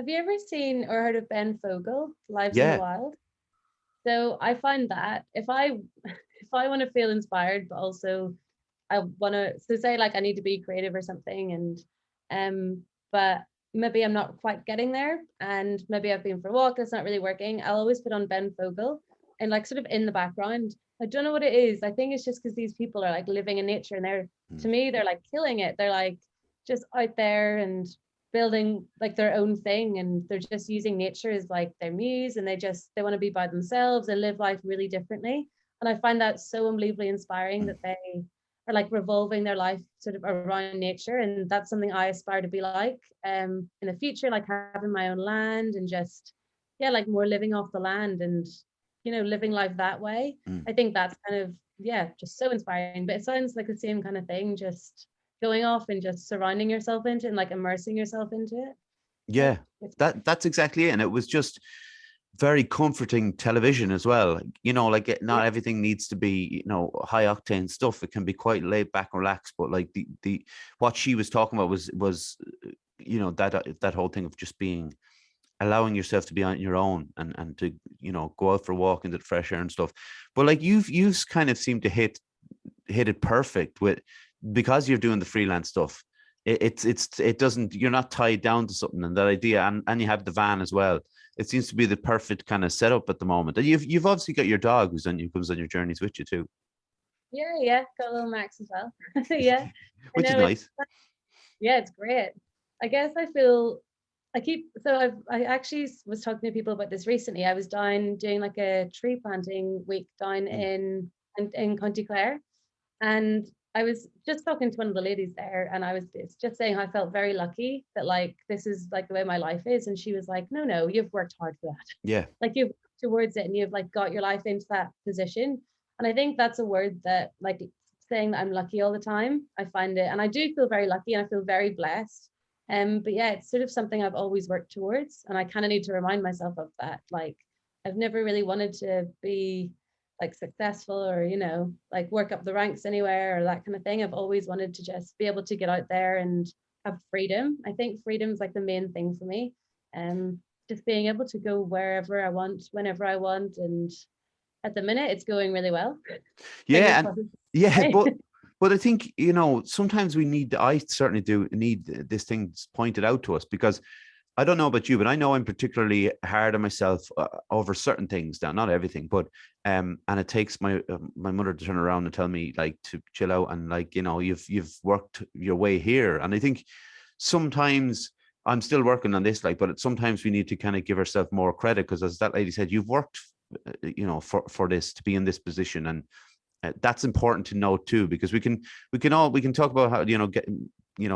you ever seen or heard of Ben Fogle, Lives in the Yeah. Wild? So I find that if I want to feel inspired, but also I want to, so say like I need to be creative or something, and but maybe I'm not quite getting there, and maybe I've been for a walk, it's not really working, I'll always put on Ben Fogle, and like sort of in the background. I don't know what it is. I think it's just because these people are like living in nature, and to me, they're like killing it. They're like just out there and building like their own thing, and they're just using nature as like their muse, and they want to be by themselves and live life really differently. And I find that so unbelievably inspiring, that they are like revolving their life sort of around nature. And that's something I aspire to be like in the future, like having my own land, and just like more living off the land, and living life that way. I think that's kind of just so inspiring. But it sounds like the same kind of thing, just going off and just surrounding yourself into and like immersing yourself into it. Yeah, that's exactly it. And it was just very comforting television as well. Like, not everything needs to be, high octane stuff. It can be quite laid back and relaxed. But like the what she was talking about was that whole thing of just allowing yourself to be on your own, and to go out for a walk into the fresh air and stuff. But like you've kind of seemed to hit it perfect because you're doing the freelance stuff. It doesn't, you're not tied down to something, and that idea, and you have the van as well. it seems to be the perfect kind of setup at the moment. And you've obviously got your dog who comes on your journeys with you too. Yeah, got a little Max as well. Yeah, I Which is know nice. it's great. I guess I feel I actually was talking to people about this recently. I was down doing like a tree planting week down in County Clare, and I was just talking to one of the ladies there, and I was just saying how I felt very lucky that like this is like the way my life is, and she was like, no, you've worked hard for that. Yeah. Like you've worked towards it, and you've like got your life into that position. And I think that's a word that like saying that I'm lucky all the time. I find it, and I do feel very lucky, and I feel very blessed. But yeah, it's sort of something I've always worked towards, and I kind of need to remind myself of that. Like I've never really wanted to be like successful or like work up the ranks anywhere or that kind of thing. I've always wanted to just be able to get out there and have freedom. I think freedom is like the main thing for me. Just being able to go wherever I want, whenever I want, and at the minute it's going really well. Yeah, but I think sometimes I certainly do need this thing pointed out to us, because I don't know about you, but I know I'm particularly hard on myself over certain things. Now, not everything, but and it takes my mother to turn around and tell me like to chill out, and like you've worked your way here. And I think sometimes I'm still working on this, like, but sometimes we need to kind of give ourselves more credit, because as that lady said, you've worked for this to be in this position, and that's important to know too, because we can talk about how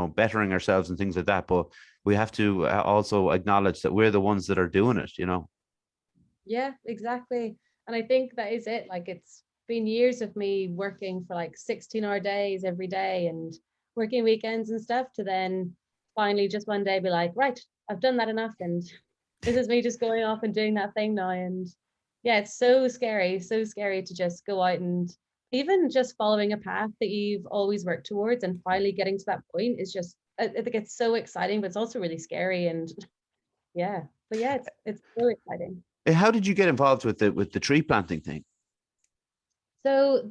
bettering ourselves and things like that, but we have to also acknowledge that we're the ones that are doing it. Yeah, exactly. And I think that is it. Like it's been years of me working for like 16-hour days every day and working weekends and stuff, to then finally just one day be like, right, I've done that enough, and this is me just going off and doing that thing now. And yeah, it's so scary to just go out, and even just following a path that you've always worked towards and finally getting to that point is just, I think it's so exciting, but it's also really scary. And yeah, but yeah, it's so exciting. How did you get involved with the tree planting thing? So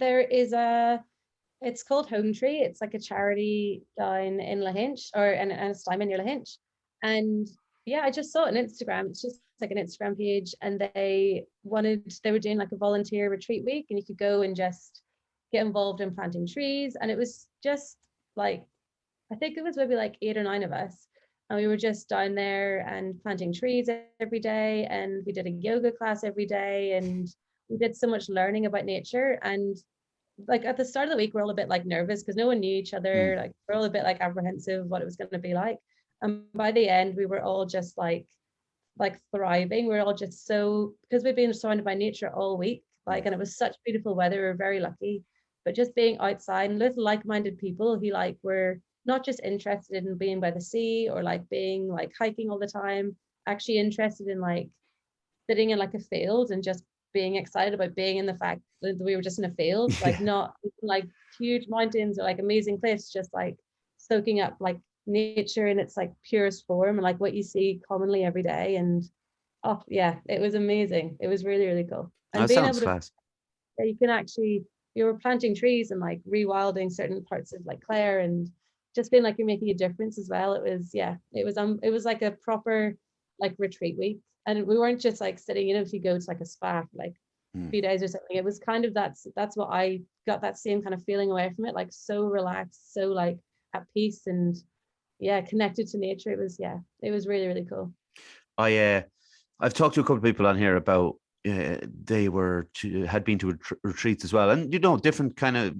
it's called Home Tree. It's like a charity down in Lahinch, and it's down near Lahinch. And yeah, I just saw it on Instagram. It's just like an Instagram page, and they were doing like a volunteer retreat week, and you could go and just get involved in planting trees. And it was just like, I think it was maybe like 8 or 9 of us, and we were just down there and planting trees every day, and we did a yoga class every day, and we did so much learning about nature. And like at the start of the week, we're all a bit like nervous because no one knew each other. Like we're all a bit like apprehensive of what it was going to be like. And by the end, we were all just like thriving. We're all just so, because we've been surrounded by nature all week, like, and it was such beautiful weather. We were very lucky. But just being outside and with like-minded people who like were not just interested in being by the sea or like being like hiking all the time, actually interested in like sitting in like a field and just being excited about being in the fact that we were just in a field, like not like huge mountains or like amazing cliffs, just like soaking up like nature in its like purest form and like what you see commonly every day. And oh yeah, it was amazing. It was really, really cool. And That being sounds able to, fast. you can actually, you were planting trees and like rewilding certain parts of like Clare, and just feeling like you're making a difference as well. It was, yeah, it was like a proper like retreat week. And we weren't just like sitting, if you go to like a spa for like a few days or something, it was kind of that's what I got, that same kind of feeling away from it, like so relaxed, so like at peace, and yeah, connected to nature. It was, yeah, it was really, really cool. I've talked to a couple of people on here about they had been to retreats as well, and different kind of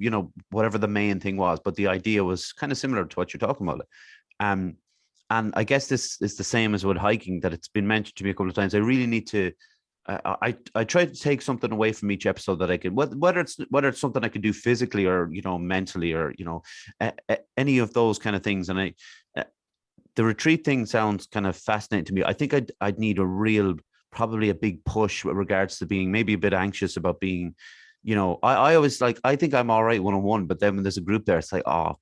whatever the main thing was, but the idea was kind of similar to what you're talking about. And I guess this is the same as with hiking, that it's been mentioned to me a couple of times. I really need to. I try to take something away from each episode that I can, whether it's something I can do physically or mentally or any of those kind of things. And the retreat thing sounds kind of fascinating to me. I think I'd need probably a big push with regards to being maybe a bit anxious about being. I always I think I'm all right one-on-one, but then when there's a group there, it's like, I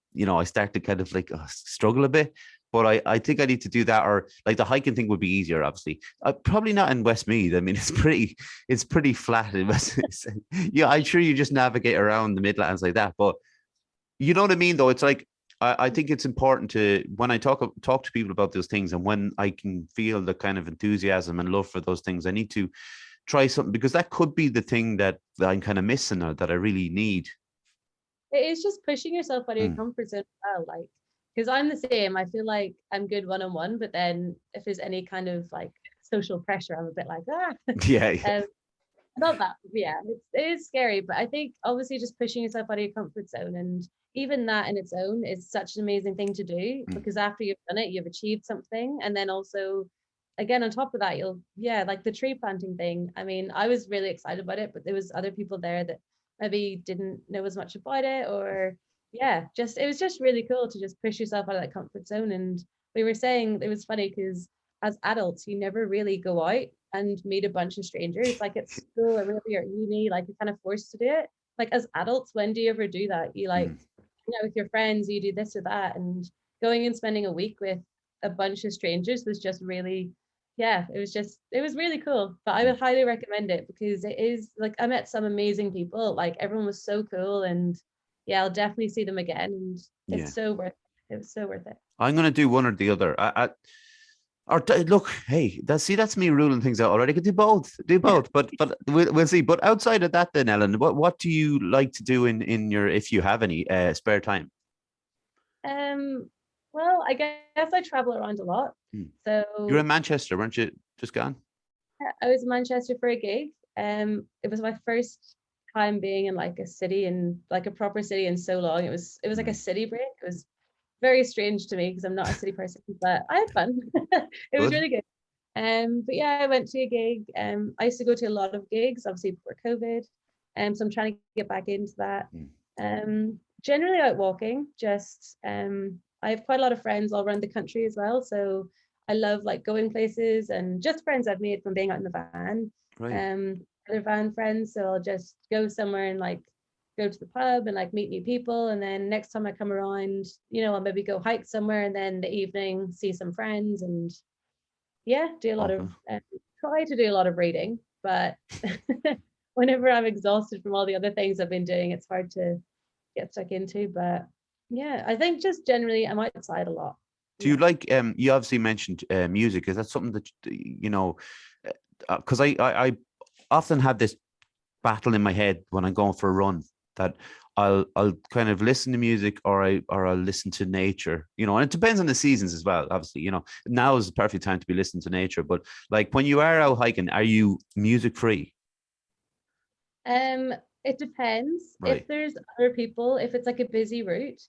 start to kind of like struggle a bit. But I think I need to do that, or like the hiking thing would be easier, obviously. Probably not in Westmeath. I mean, it's pretty flat in Westmeath. Yeah, I'm sure you just navigate around the Midlands like that. But you know what I mean, though? It's like I think it's important to, when I talk to people about those things, and when I can feel the kind of enthusiasm and love for those things, I need to try something, because that could be the thing that I'm kind of missing, or that I really need. It is just pushing yourself out of your Mm. comfort zone as well. Like, because I'm the same. I feel like I'm good one-on-one, but then if there's any kind of like social pressure, I'm a bit like, ah. Yeah. Not that, yeah, it is scary, but I think obviously just pushing yourself out of your comfort zone, and even that in its own is such an amazing thing to do, Mm. because after you've done it, you've achieved something. And then also, again, on top of that, yeah, like the tree planting thing. I mean, I was really excited about it, but there was other people there that maybe didn't know as much about it, or yeah, just it was just really cool to just push yourself out of that comfort zone. And we were saying it was funny because as adults, you never really go out and meet a bunch of strangers. Like at school or whenever you're at uni, like you're kind of forced to do it. Like as adults, when do you ever do that? You like, Mm. with your friends, you do this or that. And going and spending a week with a bunch of strangers was just really, yeah, it was really cool. But I would highly recommend it, because it is like, I met some amazing people. Like everyone was so cool. And yeah, I'll definitely see them again. And Yeah. it's so worth it. It was so worth it. I'm going to do one or the other. Look, hey, that's me ruling things out already. I could do both, but we'll see. But outside of that, then, Ellen, what do you like to do in your, if you have any spare time? Um, well, I guess I travel around a lot. Hmm. You're in So Manchester, weren't you? Just gone? I was in Manchester for a gig. It was my first time being in like a city, and like a proper city, in so long. It was like a city break. It was very strange to me because I'm not a city person, but I had fun. It was Good. really good. But yeah, I went to a gig. I used to go to a lot of gigs, obviously before COVID. So I'm trying to get back into that. Mm. Generally out walking, just I have quite a lot of friends all around the country as well. So I love like going places, and just friends I've made from being out in the van. Right. Other van friends. So I'll just go somewhere and like go to the pub and like meet new people. And then next time I come around, I'll maybe go hike somewhere, and then the evening see some friends, and yeah, do a lot Okay. of try to do a lot of reading. But whenever I'm exhausted from all the other things I've been doing, it's hard to get stuck into. But yeah, I think just generally I'm outside a lot. Do you Yeah. like, you obviously mentioned music. Is that something that, because I often have this battle in my head when I'm going for a run, that I'll kind of listen to music, or I'll listen to nature, and it depends on the seasons as well. Obviously, now is the perfect time to be listening to nature. But like when you are out hiking, are you music free? Um, it depends. Right. If there's other people, if it's like a busy route,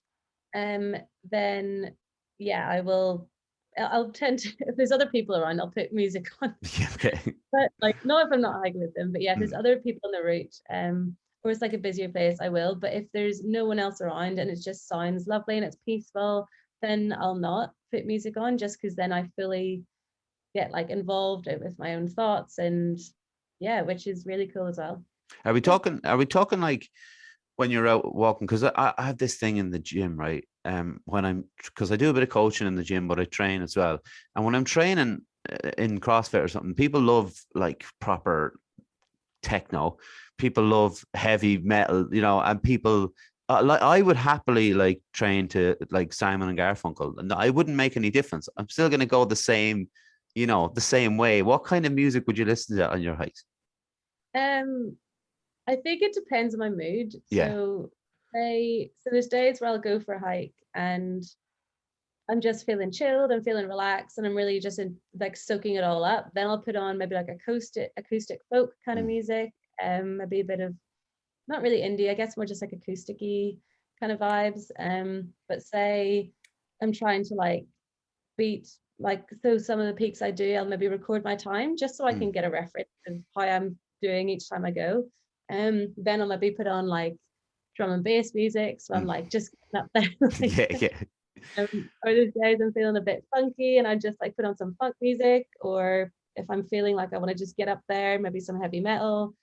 then yeah, I will. I'll tend to, if there's other people around, I'll put music on. Yeah, okay. But like, not if I'm not hiking with them. But yeah, if there's Mm. other people on the route, or it's like a busier place, I will. But if there's no one else around and it just sounds lovely and it's peaceful, then I'll not put music on, just because then I fully get like involved with my own thoughts, and yeah, which is really cool as well. Are we Yeah. talking? Are we talking like when you're out walking? Because I have this thing in the gym, right? Because I do a bit of coaching in the gym, but I train as well. And when I'm training in CrossFit or something, people love like proper techno. People love heavy metal, and people like, I would happily like train to like Simon and Garfunkel, and I wouldn't make any difference. I'm still going to go the same, the same way. What kind of music would you listen to on your hikes? Um, I think it depends on my mood. Yeah. So there's days where I'll go for a hike and I'm just feeling chilled, I'm feeling relaxed, and I'm really just like soaking it all up. Then I'll put on maybe like acoustic folk kind of Mm. music, maybe a bit of, not really indie, I guess more just like acousticy kind of vibes. But say I'm trying to like beat, like, so some of the peaks I do, I'll maybe record my time just so I Mm. can get a reference of how I'm doing each time I go. Then I'll maybe put on like drum and bass music, so I'm Mm. like just getting up there. Like, Yeah, yeah. or those days I'm feeling a bit funky and I just like put on some funk music, or if I'm feeling like I want to just get up there, maybe some heavy metal.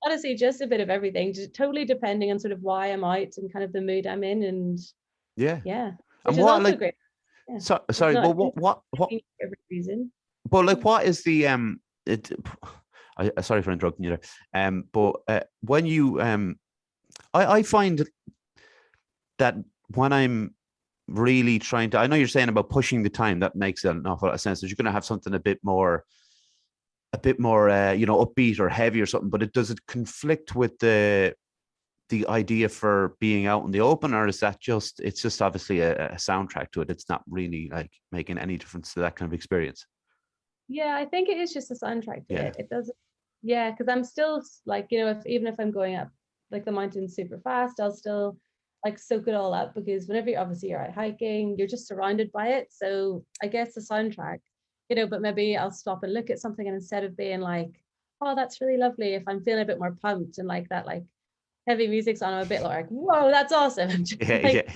Honestly, just a bit of everything, just totally depending on sort of why I'm out and kind of the mood I'm in. And Yeah. yeah, which And is what, also like, great. Yeah, it's sorry, not but what, for every reason. but like, what is the, it, sorry for interrupting you there. But when you, I find that when I'm really trying to, I know you're saying about pushing the time, that makes an awful lot of sense, that you're going to have something a bit more upbeat or heavy or something, but does it conflict with the idea for being out in the open, or is that it's just obviously a soundtrack to it? It's not really like making any difference to that kind of experience. Yeah, I think it is just a soundtrack to Yeah. it. It doesn't, yeah, because I'm still like, even if I'm going up like the mountain super fast, I'll still like soak it all up, because whenever you're out hiking, you're just surrounded by it. So I guess the soundtrack, but maybe I'll stop and look at something, and instead of being like, oh, that's really lovely, if I'm feeling a bit more pumped and like that, like heavy music's on, I'm a bit like, whoa, that's awesome. Yeah, like, yeah.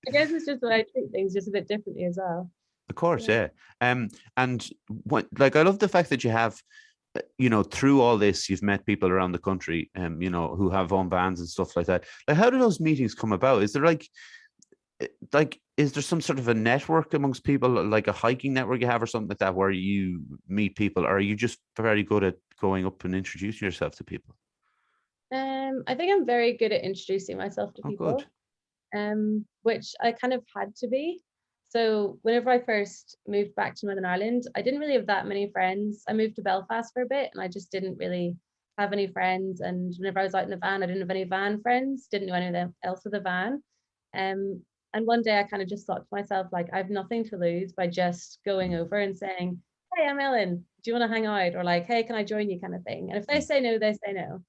I guess it's just that I treat things just a bit differently as well. Of course, yeah. And what, like, I love the fact that you have, through all this, you've met people around the country, who have own vans and stuff like that. Like, how do those meetings come about? Is there is there some sort of a network amongst people, like a hiking network you have or something like that, where you meet people, or are you just very good at going up and introducing yourself to people? I think I'm very good at introducing myself to Oh, good. people, which I kind of had to be. So whenever I first moved back to Northern Ireland, I didn't really have that many friends. I moved to Belfast for a bit, and I just didn't really have any friends. And whenever I was out in the van, I didn't have any van friends, didn't know anyone else with a van. Um, and one day I kind of just thought to myself, like, I have nothing to lose by just going over and saying, hey, I'm Ellen, do you want to hang out? Or like, hey, can I join you, kind of thing. And if they say no, they say no.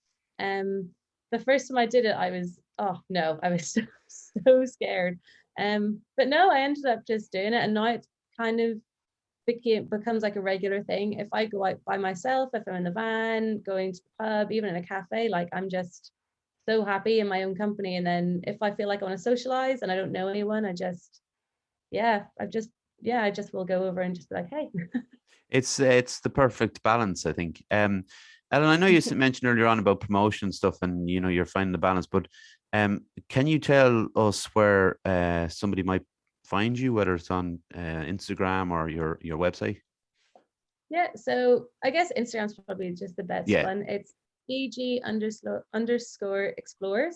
The first time I did it, I was, oh no, I was so scared. But no, I ended up just doing it, and now it's kind of becomes like a regular thing. If I go out by myself, if I'm in the van, going to the pub, even in a cafe, like, I'm just so happy in my own company. And then if I feel like I want to socialize and I don't know anyone, I just will go over and just be like, hey. It's the perfect balance, I think. Ellen, I know you mentioned earlier on about promotion and stuff, and you're finding the balance, but can you tell us where somebody might find you, whether it's on Instagram or your website? Yeah, so I guess Instagram's probably just the best Yeah. one. It's EG_explorers.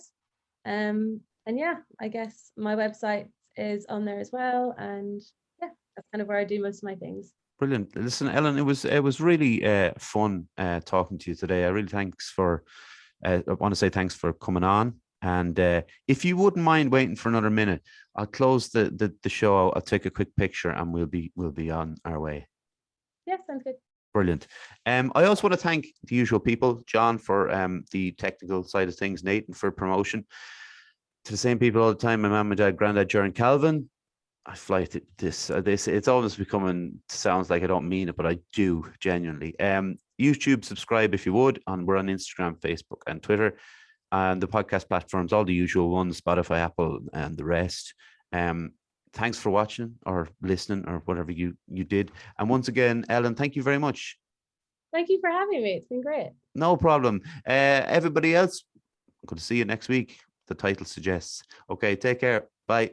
And yeah, I guess my website is on there as well. And yeah, that's kind of where I do most of my things. Brilliant. Listen, Ellen, it was really fun talking to you today. I really I want to say thanks for coming on. And if you wouldn't mind waiting for another minute, I'll close the show. I'll take a quick picture, and we'll be on our way. Yeah, sounds good. Brilliant. I also want to thank the usual people, John for the technical side of things, Nathan for promotion. To the same people all the time, my mum, my dad, granddad, Jerry, and Calvin. I fly to this. It's almost becoming, sounds like I don't mean it, but I do genuinely. YouTube, subscribe if you would. And we're on Instagram, Facebook, and Twitter, and the podcast platforms, all the usual ones: Spotify, Apple, and the rest. Thanks for watching or listening or whatever you did. And once again, Ellen, thank you very much. Thank you for having me. It's been great. No problem. Everybody else, I'm going to see you next week. The title suggests. Okay, take care. Bye.